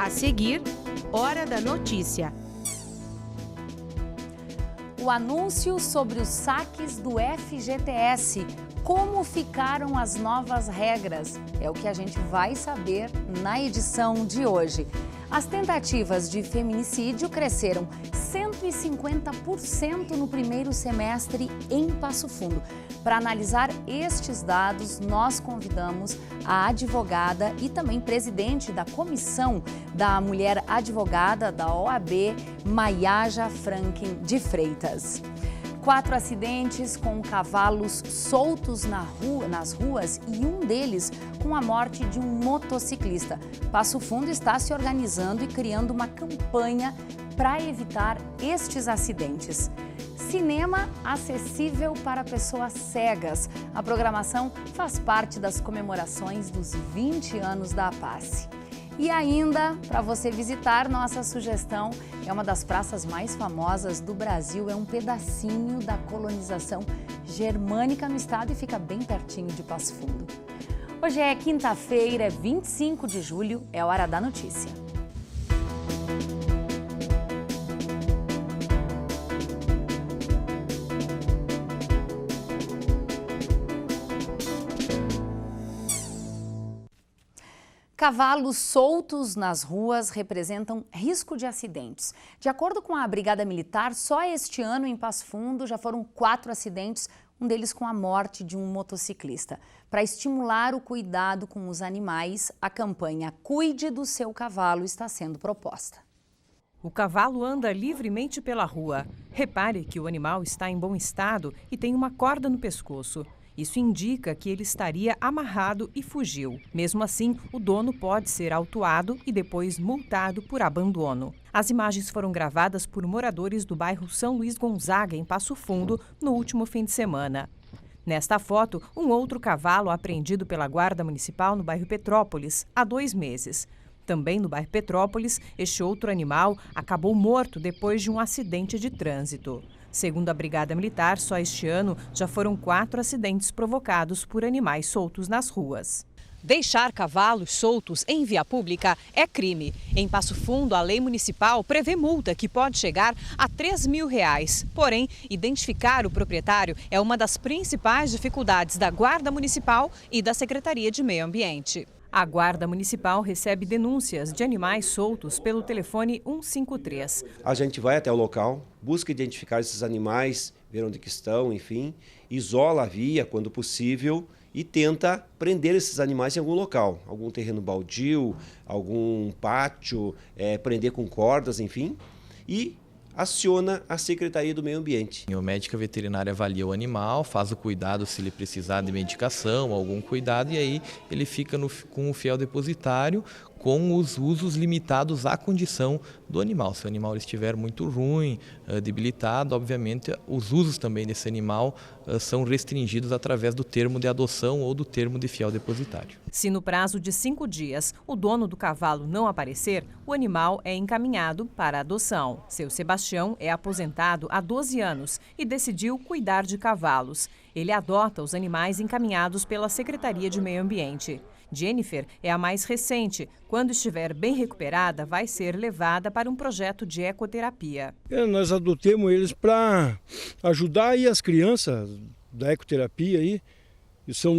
A seguir, Hora da Notícia. O anúncio sobre os saques do FGTS. Como ficaram as novas regras? É o que a gente vai saber na edição de hoje. As tentativas de feminicídio cresceram 150% no primeiro semestre em Passo Fundo. Para analisar estes dados, nós convidamos a advogada e também presidente da Comissão da Mulher Advogada da OAB, Maiaja Franken de Freitas. 4 acidentes com cavalos soltos nas ruas e um deles com a morte de um motociclista. Passo Fundo está se organizando e criando uma campanha para evitar estes acidentes. Cinema acessível para pessoas cegas. A programação faz parte das comemorações dos 20 anos da APACE. E ainda, para você visitar, nossa sugestão é uma das praças mais famosas do Brasil, é um pedacinho da colonização germânica no estado e fica bem pertinho de Passo Fundo. Hoje é quinta-feira, 25 de julho, é Hora da Notícia. Cavalos soltos nas ruas representam risco de acidentes. De acordo com a Brigada Militar, só este ano em Passo Fundo já foram 4 acidentes, um deles com a morte de um motociclista. Para estimular o cuidado com os animais, a campanha Cuide do Seu Cavalo está sendo proposta. O cavalo anda livremente pela rua. Repare que o animal está em bom estado e tem uma corda no pescoço. Isso indica que ele estaria amarrado e fugiu. Mesmo assim, o dono pode ser autuado e depois multado por abandono. As imagens foram gravadas por moradores do bairro São Luís Gonzaga, em Passo Fundo, no último fim de semana. Nesta foto, um outro cavalo apreendido pela Guarda Municipal no bairro Petrópolis há 2 meses. Também no bairro Petrópolis, este outro animal acabou morto depois de um acidente de trânsito. Segundo a Brigada Militar, só este ano já foram 4 acidentes provocados por animais soltos nas ruas. Deixar cavalos soltos em via pública é crime. Em Passo Fundo, a lei municipal prevê multa que pode chegar a R$3.000. Porém, identificar o proprietário é uma das principais dificuldades da Guarda Municipal e da Secretaria de Meio Ambiente. A Guarda Municipal recebe denúncias de animais soltos pelo telefone 153. A gente vai até o local, busca identificar esses animais, ver onde que estão, enfim, isola a via quando possível e tenta prender esses animais em algum local, algum terreno baldio, algum pátio, prender com cordas, enfim, e aciona a Secretaria do Meio Ambiente. O médico veterinário avalia o animal, faz o cuidado se ele precisar de medicação, algum cuidado, e aí ele fica com o fiel depositário com os usos limitados à condição do animal. Se o animal estiver muito ruim, debilitado, obviamente os usos também desse animal são restringidos através do termo de adoção ou do termo de fiel depositário. Se no prazo de 5 dias o dono do cavalo não aparecer, o animal é encaminhado para adoção. Seu Sebastião é aposentado há 12 anos e decidiu cuidar de cavalos. Ele adota os animais encaminhados pela Secretaria de Meio Ambiente. Jennifer é a mais recente. Quando estiver bem recuperada, vai ser levada para um projeto de ecoterapia. Nós adotemos eles para ajudar aí as crianças da ecoterapia aí. São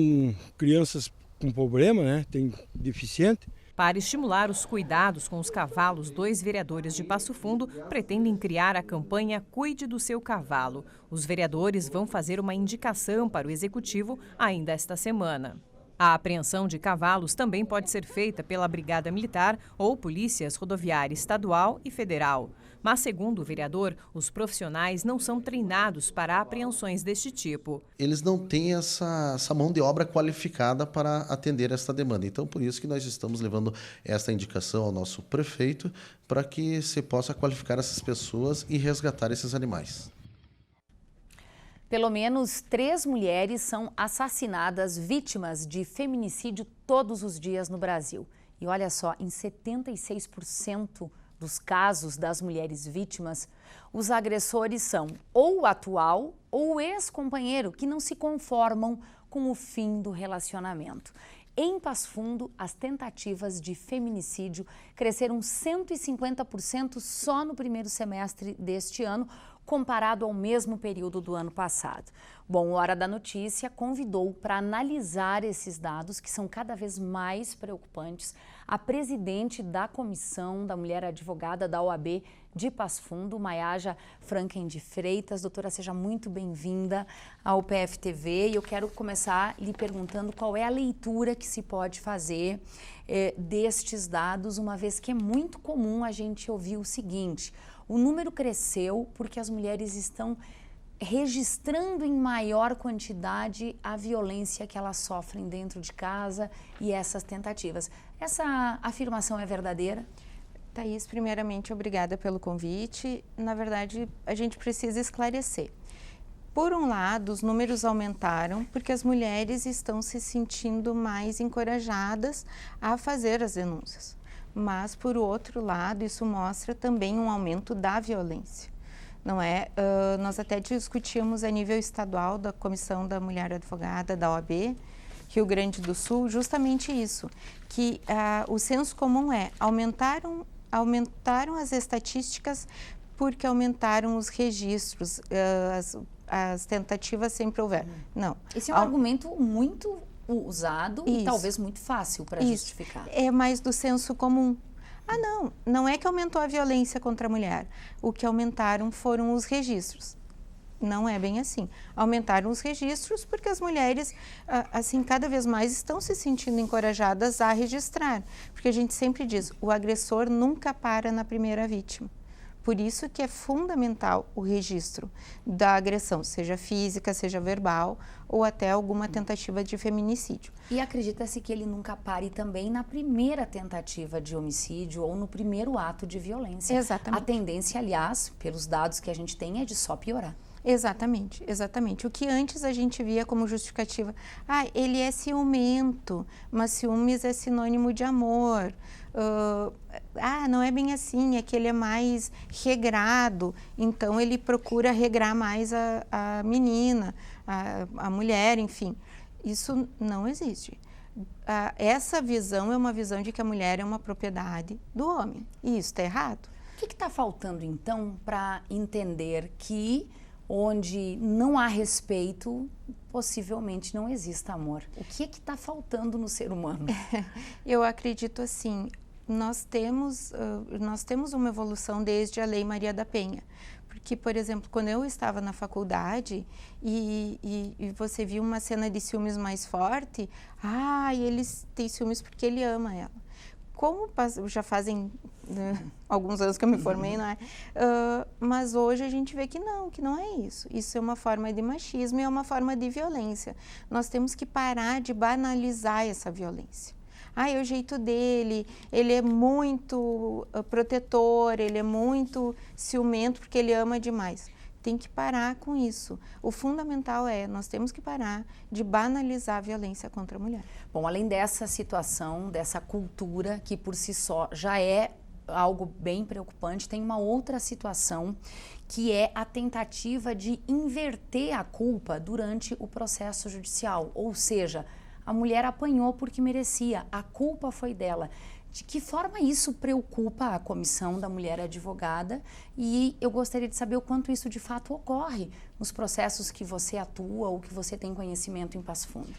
crianças com problema, né? Tem deficiente. Para estimular os cuidados com os cavalos, 2 vereadores de Passo Fundo pretendem criar a campanha Cuide do Seu Cavalo. Os vereadores vão fazer uma indicação para o executivo ainda esta semana. A apreensão de cavalos também pode ser feita pela Brigada Militar ou polícias rodoviária estadual e federal. Mas, segundo o vereador, os profissionais não são treinados para apreensões deste tipo. Eles não têm essa mão de obra qualificada para atender esta demanda. Então, por isso que nós estamos levando esta indicação ao nosso prefeito para que se possa qualificar essas pessoas e resgatar esses animais. Pelo menos 3 mulheres são assassinadas vítimas de feminicídio todos os dias no Brasil. E olha só, em 76% dos casos das mulheres vítimas, os agressores são ou o atual ou o ex-companheiro que não se conformam com o fim do relacionamento. Em Passo Fundo, as tentativas de feminicídio cresceram 150% só no primeiro semestre deste ano, comparado ao mesmo período do ano passado. Bom, o Hora da Notícia convidou para analisar esses dados, que são cada vez mais preocupantes, a presidente da Comissão da Mulher Advogada da OAB de Passo Fundo, Maiaja Franken de Freitas. Doutora, seja muito bem-vinda ao PFTV e eu quero começar lhe perguntando qual é a leitura que se pode fazer destes dados, uma vez que é muito comum a gente ouvir o seguinte: o número cresceu porque as mulheres estão registrando em maior quantidade a violência que elas sofrem dentro de casa e essas tentativas. Essa afirmação é verdadeira? Thaís, primeiramente, obrigada pelo convite. Na verdade, a gente precisa esclarecer. Por um lado, os números aumentaram porque as mulheres estão se sentindo mais encorajadas a fazer as denúncias. Mas, por outro lado, isso mostra também um aumento da violência. Não é? Nós até discutimos a nível estadual da Comissão da Mulher Advogada, da OAB, Rio Grande do Sul, justamente isso, que o senso comum é aumentaram as estatísticas porque aumentaram os registros, as tentativas sempre houveram. Não. Esse é um argumento muito usado e talvez muito fácil para justificar. É mais do senso comum. Não é que aumentou a violência contra a mulher. O que aumentaram foram os registros. Não é bem assim. Aumentaram os registros porque as mulheres, assim, cada vez mais estão se sentindo encorajadas a registrar. Porque a gente sempre diz, o agressor nunca para na primeira vítima. Por isso que é fundamental o registro da agressão, seja física, seja verbal ou até alguma tentativa de feminicídio. E acredita-se que ele nunca pare também na primeira tentativa de homicídio ou no primeiro ato de violência. Exatamente. A tendência, aliás, pelos dados que a gente tem, é de só piorar. Exatamente, exatamente. O que antes a gente via como justificativa, ele é ciumento, mas ciúmes é sinônimo de amor. Não é bem assim, é que ele é mais regrado, então ele procura regrar mais a menina, a mulher, enfim. Isso não existe. Essa visão é uma visão de que a mulher é uma propriedade do homem, e isso está errado. O que está faltando, então, para entender que onde não há respeito, possivelmente não exista amor? O que é que está faltando no ser humano? Eu acredito assim, nós temos uma evolução desde a Lei Maria da Penha. Porque, por exemplo, quando eu estava na faculdade e você viu uma cena de ciúmes mais forte, ele tem ciúmes porque ele ama ela. Como já fazem alguns anos que eu me formei, não é? Mas hoje a gente vê que não é isso. Isso é uma forma de machismo e é uma forma de violência. Nós temos que parar de banalizar essa violência. É o jeito dele, ele é muito protetor, ele é muito ciumento porque ele ama demais. Tem que parar com isso. O fundamental nós temos que parar de banalizar a violência contra a mulher. Bom, além dessa situação, dessa cultura que por si só já é algo bem preocupante, tem uma outra situação que é a tentativa de inverter a culpa durante o processo judicial. Ou seja, a mulher apanhou porque merecia, a culpa foi dela. De que forma isso preocupa a Comissão da Mulher Advogada? E eu gostaria de saber o quanto isso de fato ocorre nos processos que você atua ou que você tem conhecimento em Passo Fundo.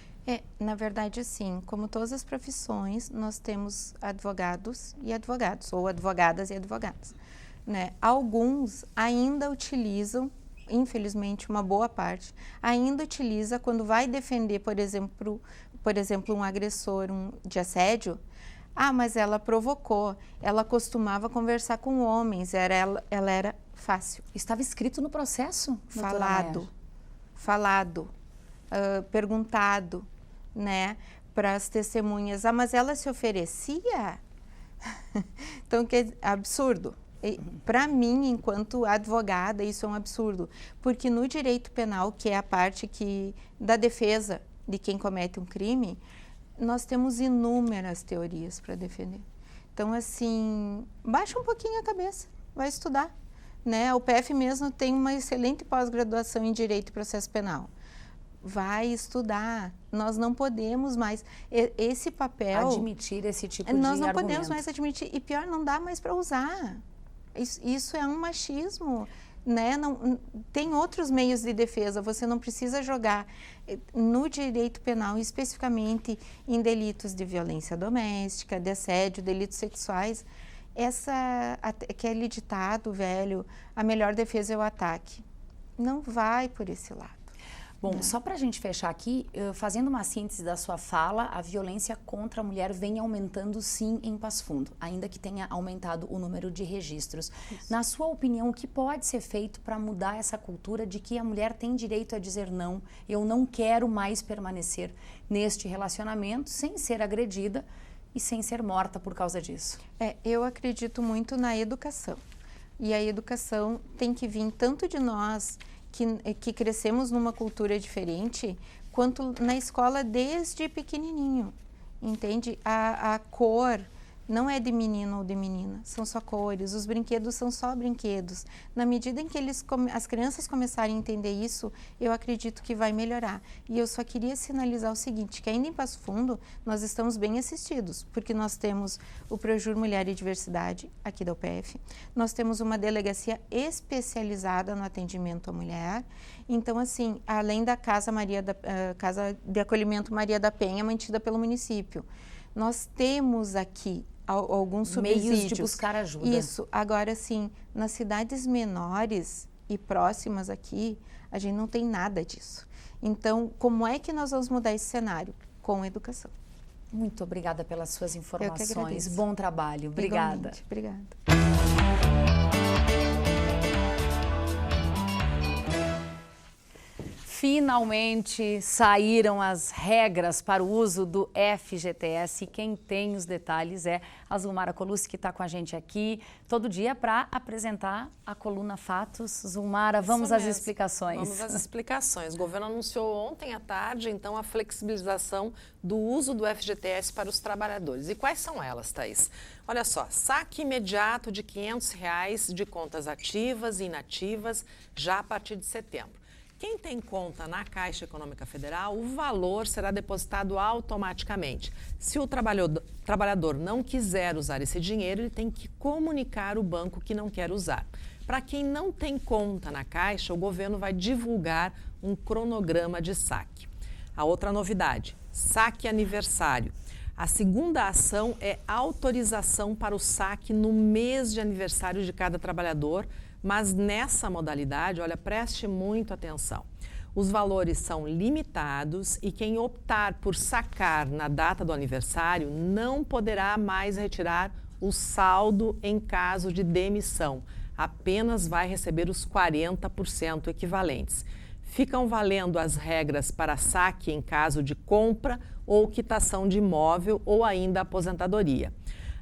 Na verdade, sim, como todas as profissões, nós temos advogados e advogados, ou advogadas e advogados, né? Alguns ainda utilizam, infelizmente uma boa parte, ainda utiliza quando vai defender, por exemplo, um agressor de assédio. Mas ela provocou, ela costumava conversar com homens, ela era fácil. Estava escrito no processo? Falado, perguntado, né, para as testemunhas. Mas ela se oferecia? Então, que absurdo. Para mim, enquanto advogada, isso é um absurdo, porque no direito penal, que é a parte da defesa de quem comete um crime, nós temos inúmeras teorias para defender. Então, assim, baixa um pouquinho a cabeça, vai estudar, né? O PF mesmo tem uma excelente pós-graduação em Direito e Processo Penal. vai estudar. Nós não podemos mais esse papel admitir esse tipo de nós não argumento. podemos mais admitir, e pior, não dá mais para usar. Isso é um machismo, né? Não, tem outros meios de defesa. Você não precisa jogar no direito penal, especificamente em delitos de violência doméstica, de assédio, delitos sexuais. Aquele ditado velho, a melhor defesa é o ataque. Não vai por esse lado. Bom, só para a gente fechar aqui, fazendo uma síntese da sua fala, a violência contra a mulher vem aumentando sim em Passo Fundo, ainda que tenha aumentado o número de registros. Isso. Na sua opinião, o que pode ser feito para mudar essa cultura de que a mulher tem direito a dizer não, eu não quero mais permanecer neste relacionamento sem ser agredida e sem ser morta por causa disso? Eu acredito muito na educação. E a educação tem que vir tanto de nós que crescemos numa cultura diferente, quanto na escola desde pequenininho, entende? A cor não é de menino ou de menina, são só cores, os brinquedos são só brinquedos. Na medida em que as crianças começarem a entender isso, eu acredito que vai melhorar. E eu só queria sinalizar o seguinte, que ainda em Passo Fundo nós estamos bem assistidos, porque nós temos o Projur Mulher e Diversidade, aqui da UPF, nós temos uma delegacia especializada no atendimento à mulher. Então, assim, além da Casa de Acolhimento Maria da Penha, mantida pelo município, nós temos aqui alguns subsídios. Meios de buscar ajuda. Isso. Agora, sim, nas cidades menores e próximas aqui, a gente não tem nada disso. Então, como é que nós vamos mudar esse cenário? Com educação. Muito obrigada pelas suas informações. Eu que agradeço. Bom trabalho. Obrigada. Igualmente. Obrigada. Finalmente saíram as regras para o uso do FGTS e quem tem os detalhes é a Zulmara Colucci, que está com a gente aqui todo dia para apresentar a coluna Fatos. Zulmara, vamos às explicações. Vamos às explicações. O governo anunciou ontem à tarde, então, a flexibilização do uso do FGTS para os trabalhadores. E quais são elas, Thaís? Olha só, saque imediato de R$ 500 de contas ativas e inativas já a partir de setembro. Quem tem conta na Caixa Econômica Federal, o valor será depositado automaticamente. Se o trabalhador não quiser usar esse dinheiro, ele tem que comunicar o banco que não quer usar. Para quem não tem conta na Caixa, o governo vai divulgar um cronograma de saque. A outra novidade, saque aniversário. A segunda ação é autorização para o saque no mês de aniversário de cada trabalhador, mas nessa modalidade, olha, preste muito atenção. Os valores são limitados e quem optar por sacar na data do aniversário não poderá mais retirar o saldo em caso de demissão. Apenas vai receber os 40% equivalentes. Ficam valendo as regras para saque em caso de compra ou quitação de imóvel ou ainda aposentadoria.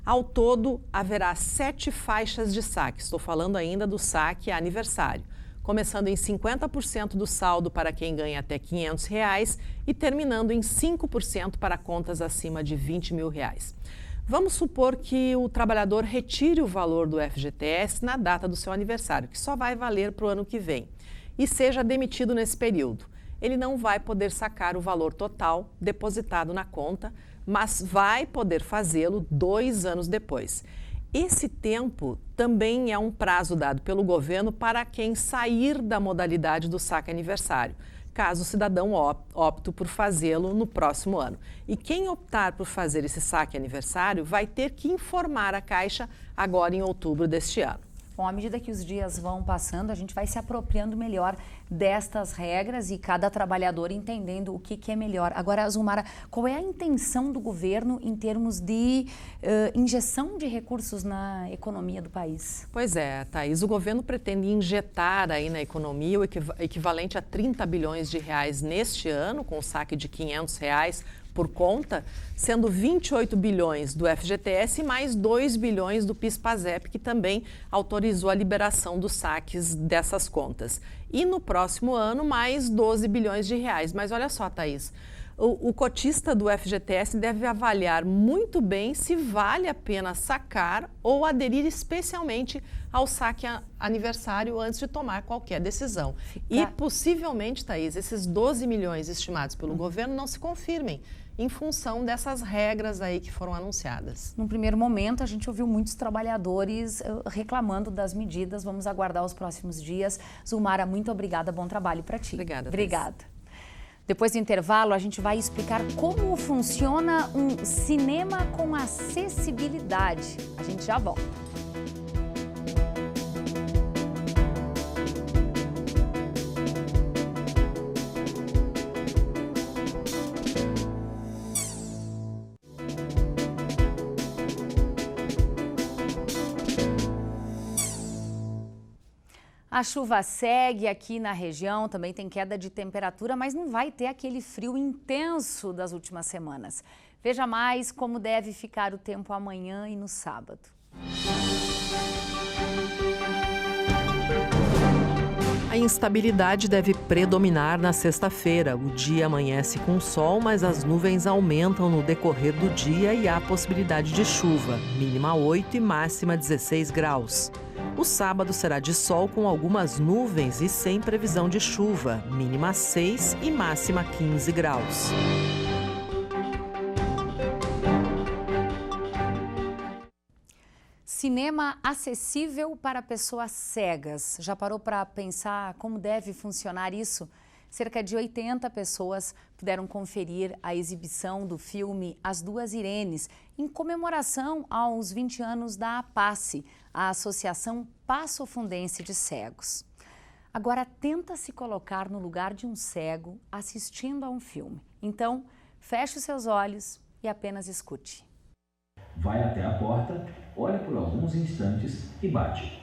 Ao todo, haverá 7 faixas de saque. Estou falando ainda do saque aniversário. Começando em 50% do saldo para quem ganha até R$ 500 e terminando em 5% para contas acima de R$ 20 mil. Vamos supor que o trabalhador retire o valor do FGTS na data do seu aniversário, que só vai valer para o ano que vem, e seja demitido nesse período. Ele não vai poder sacar o valor total depositado na conta, mas vai poder fazê-lo 2 anos depois. Esse tempo também é um prazo dado pelo governo para quem sair da modalidade do saque aniversário, caso o cidadão opte por fazê-lo no próximo ano. E quem optar por fazer esse saque aniversário vai ter que informar a Caixa agora em outubro deste ano. Bom, à medida que os dias vão passando, a gente vai se apropriando melhor destas regras e cada trabalhador entendendo o que é melhor. Agora, Zulmara, qual é a intenção do governo em termos de injeção de recursos na economia do país? Pois é, Thaís, o governo pretende injetar aí na economia o equivalente a 30 bilhões de reais neste ano, com o saque de R$ 500 por conta, sendo 28 bilhões do FGTS e mais 2 bilhões do PIS/PASEP, que também autorizou a liberação dos saques dessas contas. E no próximo ano, mais 12 bilhões de reais. Mas olha só, Thaís, o cotista do FGTS deve avaliar muito bem se vale a pena sacar ou aderir especialmente ao saque aniversário antes de tomar qualquer decisão. E possivelmente, Thaís, esses 12 milhões estimados pelo governo não se confirmem em função dessas regras aí que foram anunciadas. Num primeiro momento, a gente ouviu muitos trabalhadores reclamando das medidas. Vamos aguardar os próximos dias. Zulmara, muito obrigada. Bom trabalho para ti. Obrigada. Obrigada. Depois do intervalo, a gente vai explicar como funciona um cinema com acessibilidade. A gente já volta. A chuva segue aqui na região, também tem queda de temperatura, mas não vai ter aquele frio intenso das últimas semanas. Veja mais como deve ficar o tempo amanhã e no sábado. A instabilidade deve predominar na sexta-feira. O dia amanhece com sol, mas as nuvens aumentam no decorrer do dia e há possibilidade de chuva, mínima 8 e máxima 16 graus. O sábado será de sol com algumas nuvens e sem previsão de chuva, mínima 6 e máxima 15 graus. Cinema acessível para pessoas cegas. Já parou para pensar como deve funcionar isso? Cerca de 80 pessoas puderam conferir a exibição do filme As Duas Irenes, em comemoração aos 20 anos da APACE, a Associação Passo-Fundense de Cegos. Agora, tenta se colocar no lugar de um cego assistindo a um filme. Então, feche os seus olhos e apenas escute. Vai até a porta, olha por alguns instantes e bate.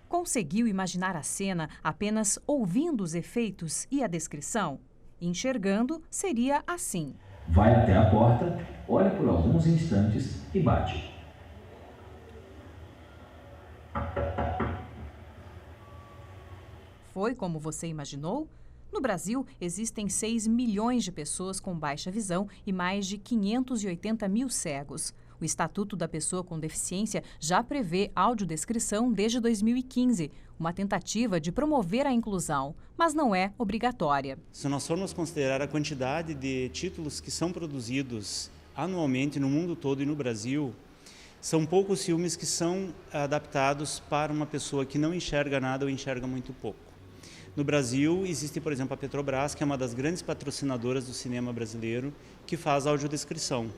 Conseguiu imaginar a cena apenas ouvindo os efeitos e a descrição? Enxergando, seria assim. Vai até a porta, olha por alguns instantes e bate. Foi como você imaginou? No Brasil, existem 6 milhões de pessoas com baixa visão e mais de 580 mil cegos. O Estatuto da Pessoa com Deficiência já prevê audiodescrição desde 2015, uma tentativa de promover a inclusão, mas não é obrigatória. Se nós formos considerar a quantidade de títulos que são produzidos anualmente no mundo todo e no Brasil, são poucos filmes que são adaptados para uma pessoa que não enxerga nada ou enxerga muito pouco. No Brasil, existe, por exemplo, a Petrobras, que é uma das grandes patrocinadoras do cinema brasileiro, que faz audiodescrição.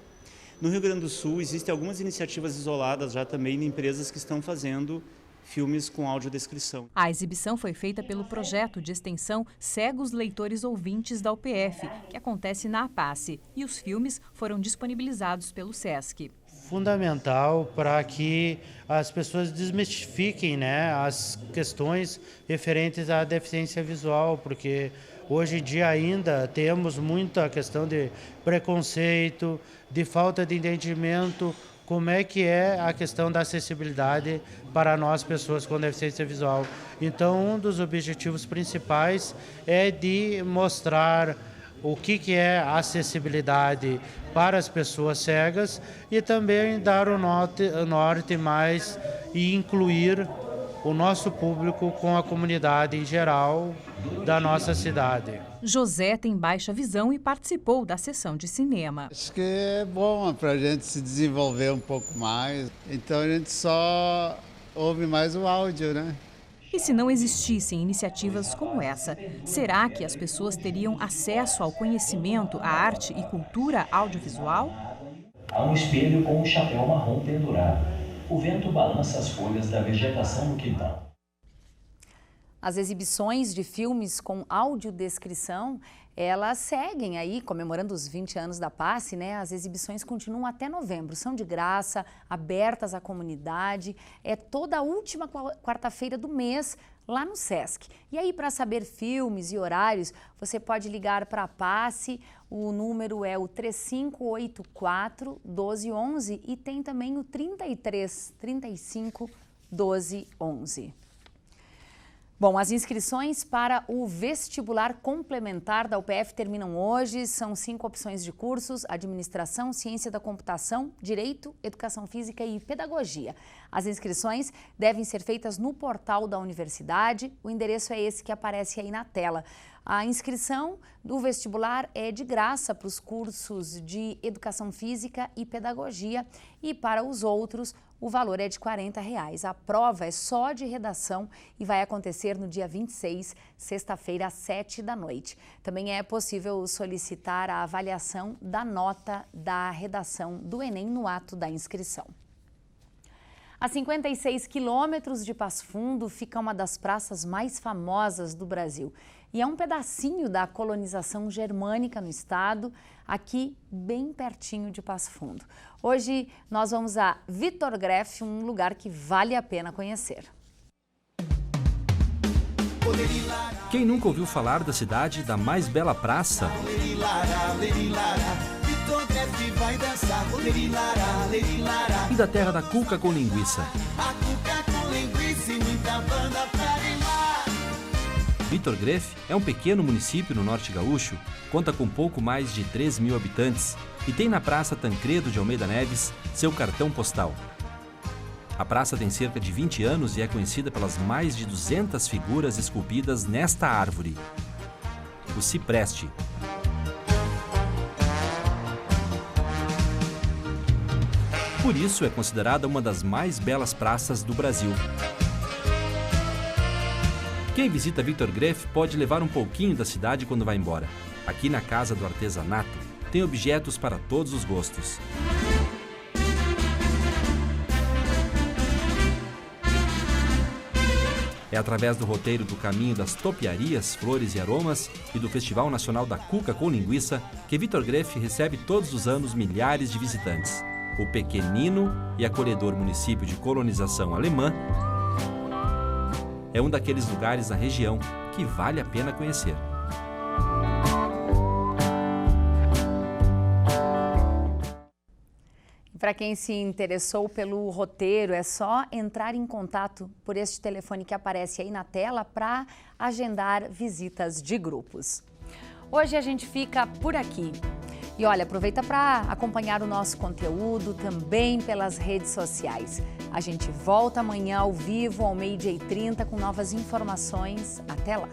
No Rio Grande do Sul, existem algumas iniciativas isoladas já também de empresas que estão fazendo filmes com audiodescrição. A exibição foi feita pelo projeto de extensão Cegos Leitores Ouvintes da UPF, que acontece na APACE, e os filmes foram disponibilizados pelo SESC. Fundamental para que as pessoas desmistifiquem, né, as questões referentes à deficiência visual, porque hoje em dia ainda temos muita questão de preconceito, de falta de entendimento, como é que é a questão da acessibilidade para nós, pessoas com deficiência visual. Então, um dos objetivos principais é de mostrar o que é acessibilidade para as pessoas cegas e também dar o norte mais e incluir o nosso público com a comunidade em geral da nossa cidade. José tem baixa visão e participou da sessão de cinema. Acho que é bom para a gente se desenvolver um pouco mais, então a gente só ouve mais o áudio, né? E se não existissem iniciativas como essa, será que as pessoas teriam acesso ao conhecimento, à arte e cultura audiovisual? Há um espelho com um chapéu marrom pendurado. O vento balança as folhas da vegetação no quintal. As exibições de filmes com audiodescrição, elas seguem aí, comemorando os 20 anos da APACE, né? As exibições continuam até novembro, são de graça, abertas à comunidade, é toda a última quarta-feira do mês lá no SESC. E aí, para saber filmes e horários, você pode ligar para a APACE, o número é o 3584 1211 e tem também o 33 35 1211. Bom, as inscrições para o vestibular complementar da UPF terminam hoje. São 5 opções de cursos: Administração, Ciência da Computação, Direito, Educação Física e Pedagogia. As inscrições devem ser feitas no portal da universidade. O endereço é esse que aparece aí na tela. A inscrição do vestibular é de graça para os cursos de Educação Física e Pedagogia, e para os outros o valor é de R$ 40. A prova é só de redação e vai acontecer no dia 26, sexta-feira, às 19h. Também é possível solicitar a avaliação da nota da redação do Enem no ato da inscrição. A 56 quilômetros de Passo Fundo fica uma das praças mais famosas do Brasil. E é um pedacinho da colonização germânica no estado, aqui bem pertinho de Passo Fundo. Hoje nós vamos a Vitorgrefe, um lugar que vale a pena conhecer. Quem nunca ouviu falar da cidade da mais bela praça? E da terra da cuca com linguiça? Vitorgrefe é um pequeno município no norte gaúcho, conta com pouco mais de 3.000 habitantes e tem na Praça Tancredo de Almeida Neves seu cartão postal. A praça tem cerca de 20 anos e é conhecida pelas mais de 200 figuras esculpidas nesta árvore, o cipreste. Por isso é considerada uma das mais belas praças do Brasil. Quem visita Vitorgrefe pode levar um pouquinho da cidade quando vai embora. Aqui na Casa do Artesanato tem objetos para todos os gostos. É através do roteiro do Caminho das Topiarias, Flores e Aromas e do Festival Nacional da Cuca com Linguiça que Vitorgrefe recebe todos os anos milhares de visitantes. O pequenino e acolhedor município de colonização alemã é um daqueles lugares na região que vale a pena conhecer. Para quem se interessou pelo roteiro, é só entrar em contato por este telefone que aparece aí na tela para agendar visitas de grupos. Hoje a gente fica por aqui. E olha, aproveita para acompanhar o nosso conteúdo também pelas redes sociais. A gente volta amanhã ao vivo, ao 12h30, com novas informações. Até lá!